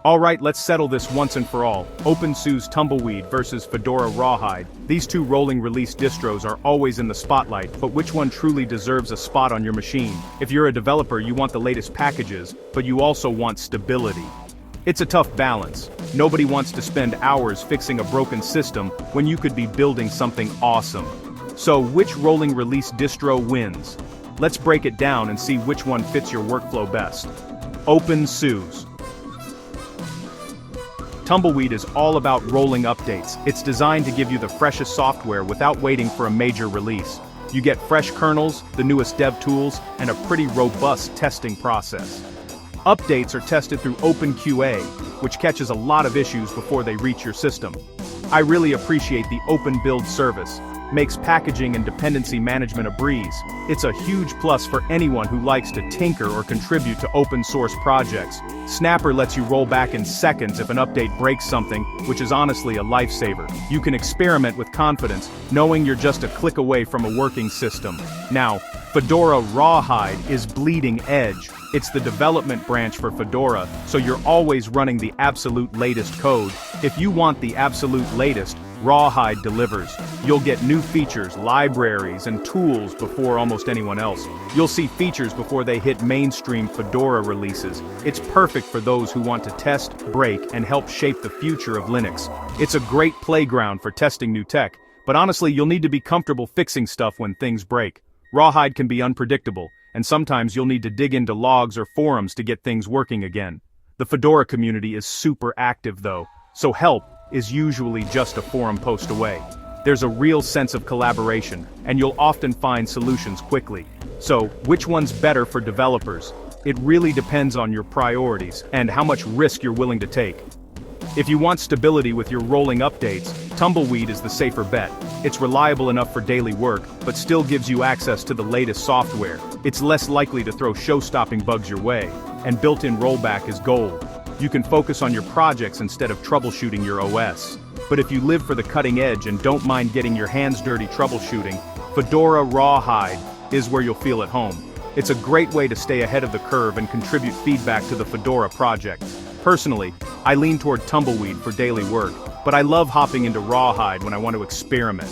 Alright, let's settle this once and for all. OpenSUSE Tumbleweed versus Fedora Rawhide. These two rolling release distros are always in the spotlight, but which one truly deserves a spot on your machine? If you're a developer, you want the latest packages, but you also want stability. It's a tough balance. Nobody wants to spend hours fixing a broken system when you could be building something awesome. So which rolling release distro wins? Let's break it down and see which one fits your workflow best. OpenSUSE Tumbleweed is all about rolling updates. It's designed to give you the freshest software without waiting for a major release. You get fresh kernels, the newest dev tools, and a pretty robust testing process. Updates are tested through OpenQA, which catches a lot of issues before they reach your system. I really appreciate the open build service. Makes packaging and dependency management a breeze. It's a huge plus for anyone who likes to tinker or contribute to open source projects. Snapper lets you roll back in seconds if an update breaks something, which is honestly a lifesaver. You can experiment with confidence, knowing you're just a click away from a working system. Now, Fedora Rawhide is bleeding edge. It's the development branch for Fedora, so you're always running the absolute latest code. If you want the absolute latest, Rawhide delivers. You'll get new features, libraries, and tools before almost anyone else. You'll see features before they hit mainstream Fedora releases. It's perfect for those who want to test, break, and help shape the future of Linux. It's a great playground for testing new tech, but honestly, you'll need to be comfortable fixing stuff when things break. Rawhide can be unpredictable, and sometimes you'll need to dig into logs or forums to get things working again. The Fedora community is super active though, so help is usually just a forum post away. There's a real sense of collaboration, and you'll often find solutions quickly. So, which one's better for developers? It really depends on your priorities and how much risk you're willing to take. If you want stability with your rolling updates, Tumbleweed is the safer bet. It's reliable enough for daily work, but still gives you access to the latest software. It's less likely to throw show-stopping bugs your way, and built-in rollback is gold. You can focus on your projects instead of troubleshooting your OS. But if you live for the cutting edge and don't mind getting your hands dirty troubleshooting, Fedora Rawhide is where you'll feel at home. It's a great way to stay ahead of the curve and contribute feedback to the Fedora project. Personally, I lean toward Tumbleweed for daily work, but I love hopping into Rawhide when I want to experiment.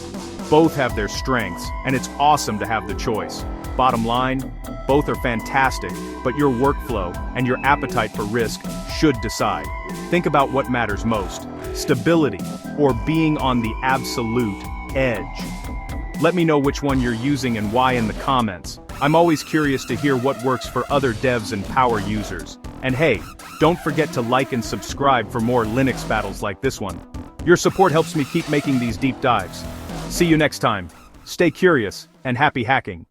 Both have their strengths, and it's awesome to have the choice. Bottom line, both are fantastic, but your workflow and your appetite for risk should decide. Think about what matters most: stability or being on the absolute edge. Let me know which one you're using and why in the comments. I'm always curious to hear what works for other devs and power users. And hey, don't forget to like and subscribe for more Linux battles like this one. Your support helps me keep making these deep dives. See you next time. Stay curious, and happy hacking.